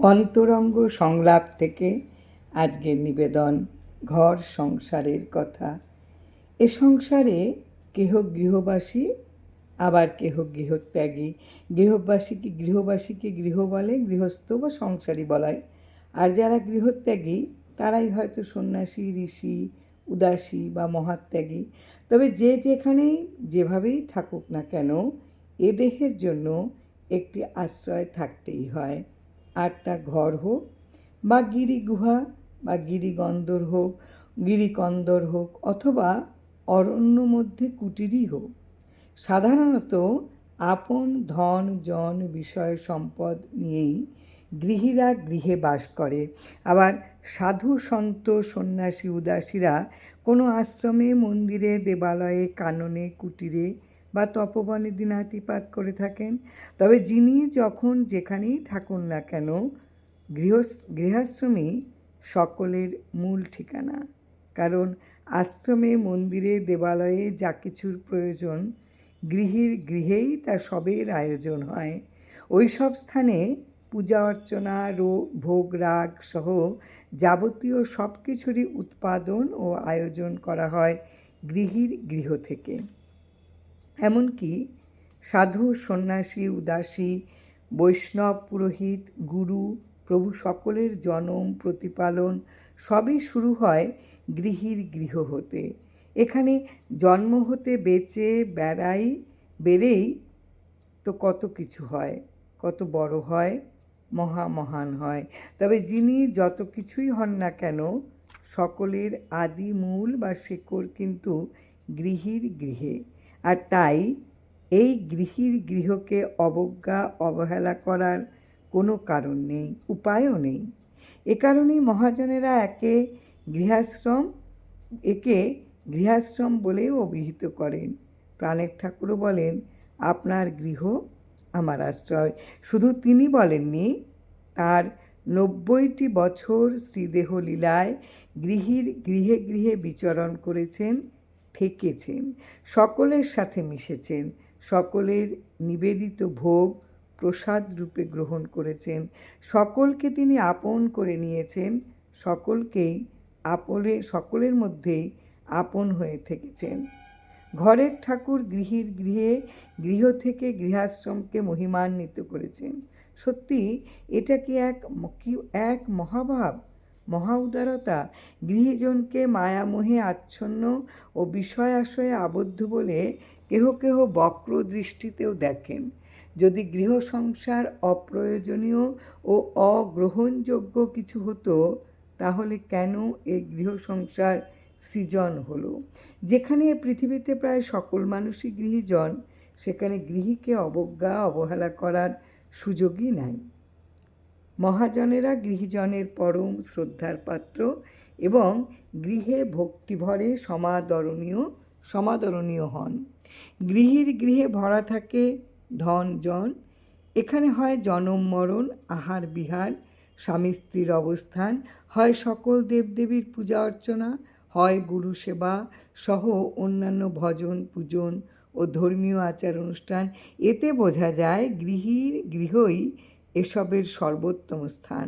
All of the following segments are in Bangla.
অন্তরঙ্গ সংলাপ থেকে আজকের নিবেদন ঘর সংসারের কথা। এ সংসারে কেহ গৃহবাসী, আবার কেহ গৃহত্যাগী। গৃহবাসীকে গৃহ বলে, গৃহস্থ বা সংসারী বলায়। আর যারা গৃহত্যাগী তারাই হয়তো সন্ন্যাসী, ঋষি, উদাসী বা মহাত্যাগী। তবে যে যেখানেই যেভাবেই থাকুক না কেন, এ দেহের জন্য একটি আশ্রয় থাকতেই হয়। আর তা ঘর হোক বা গিরিগুহা বা গিরিকন্দর হোক অথবা অরণ্য মধ্যে কুটিরই হোক। সাধারণত আপন ধন জন বিষয় সম্পদ নিয়েই গৃহীরা গৃহে বাস করে। আবার সাধু সন্ত সন্ন্যাসী উদাসীরা কোনো আশ্রমে, মন্দিরে, দেবালয়ে, কাননে, কুটিরে বা তপবনে দিনাতিপাত করে থাকেন। তবে যিনি যখন যেখানেই থাকুন না কেন, গৃহাশ্রমই সকলের মূল ঠিকানা। কারণ আশ্রমে, মন্দিরে, দেবালয়ে যা কিছুর প্রয়োজন, গৃহেই তা সবের আয়োজন হয়। ওই সব স্থানে পূজা অর্চনা, ভোগ রাগ সহ যাবতীয় সব কিছুরই উৎপাদন ও আয়োজন করা হয় গৃহ থেকে। এমনকি সাধু, সন্ন্যাসী, উদাসী, বৈষ্ণব, পুরোহিত, গুরু প্রভু সকলের জনম, প্রতিপালন সবই শুরু হয় গৃহ হতে। এখানে জন্ম হতে বেড়েই তো কত কিছু হয়, কত বড় হয়, মহান হয়। তবে যিনি যত কিছুই হন না কেন, সকলের আদি মূল বা শেকড় কিন্তু গৃহে। আর তাই এই গৃহকে অবহেলা করার কোনো কারণ নেই, উপায়ও নেই। এ কারণেই মহাজনেরা একে গৃহাশ্রম বলেও অভিহিত করেন। প্রাণের ঠাকুরও বলেন, আপনার গৃহ আমার আশ্রয়। শুধু তিনি বলেননি, তার 90টি বছর শ্রীদেহ লীলায় গৃহে বিচরণ করেছেন, থেকেছেন, সকলের সাথে মিশেছেন, সকলের নিবেদিত ভোগ প্রসাদ রূপে গ্রহণ করেছেন, সকলকে তিনি আপন করে নিয়েছেন, সকলের মধ্যেই আপন হয়ে থেকেছেন। ঘরের ঠাকুর গৃহ থেকে গৃহাশ্রমকে মহিমান্বিত করেছেন। সত্যি এটা কি এক মহাভাব, মহা উদারতা! গৃহজনকে মায়ামোহে আচ্ছন্ন ও বিষয় আশয়ে আবদ্ধ বলে কেহ বক্র দৃষ্টিতেও দেখেন। যদি গৃহ সংসার অপ্রয়োজনীয় ও অগ্রহণযোগ্য কিছু হতো, তাহলে কেন এই গৃহ সংসার সৃজন হলো? যেখানে পৃথিবীতে প্রায় সকল মানুষই গৃহীজন, সেখানে গৃহীকে অবহেলা করার সুযোগই নাই। মহাজনেরা গৃহীজনের পরম শ্রদ্ধার পাত্র এবং গৃহে ভক্তিভরে সমাদরণীয় হন। গৃহে ভরা থাকে ধন জন। এখানে হয় জনম মরণ, আহার বিহার, স্বামী স্ত্রীর অবস্থান, হয় সকল দেবদেবীর পূজা অর্চনা, হয় গুরু সেবা সহ অন্যান্য ভজন, পূজন ও ধর্মীয় আচার অনুষ্ঠান। এতে বোঝা যায় গৃহই এসবের সর্বোত্তম স্থান।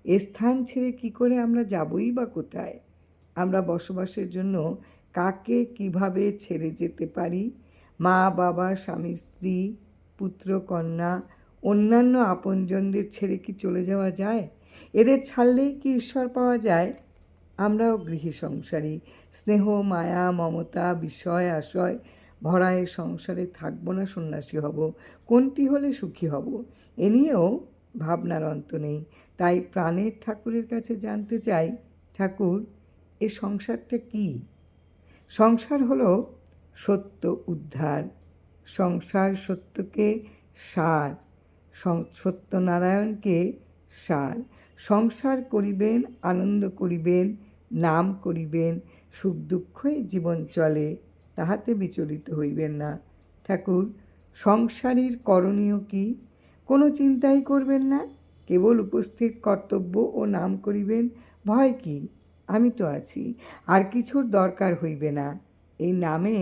এ স্থান ছেড়ে কী করে আমরা যাবই বা কোথায়? আমরা বসবাসের জন্য কাকে কিভাবে ছেড়ে যেতে পারি? মা বাবা, স্বামী স্ত্রী, পুত্র কন্যা, অন্যান্য আপনজনদের ছেড়ে কি চলে যাওয়া যায়? এদের ছাড়লেই কি ঈশ্বর পাওয়া যায়? আমরাও গৃহী সংসারী। স্নেহ, মায়া, মমতা, বিষয় আশয় ভরা এ সংসারে থাকবো না সন্ন্যাসী হব? কোনটি হলে সুখী হব? এ নিয়েও ভাবনার অন্ত নেই। তাই প্রাণের ঠাকুরের কাছে জানতে চাই, ঠাকুর, এ সংসারটা কি? সংসার হলো সত্য উদ্ধার। সংসার সত্যকে সার, সত্যনারায়ণকে সার। সংসার করিবেন, আনন্দ করিবেন, নাম করিবেন, সুখ দুঃখই জীবন চলে, তাহাতে বিচলিত হইবেন না। ঠাকুর, সংসারীর করণীয় কি? কোনো চিন্তাই করবেন না, কেবল উপস্থিত কর্তব্য ও নাম করিবেন। ভয় কি? আমি তো আছি, আর কিছুর দরকার হইবে না। এই নামে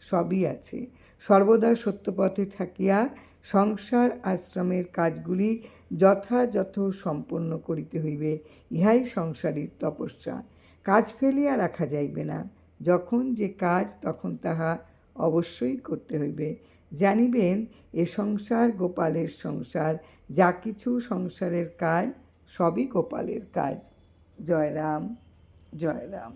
সবই আছে। সর্বদা সত্যপথে থাকিয়া সংসার আশ্রমের কাজগুলি যথাযথ সম্পন্ন করিতে হইবে, ইহাই সংসারীর তপস্যা। কাজ ফেলিয়া রাখা যাইবে না, যখন যে কাজ তখন তাহা অবশ্যই করতে হইবে। জানিবেন এ সংসার গোপালের সংসার, যা কিছু সংসারের কাজ সবই গোপালের কাজ। জয় রাম, জয় রাম।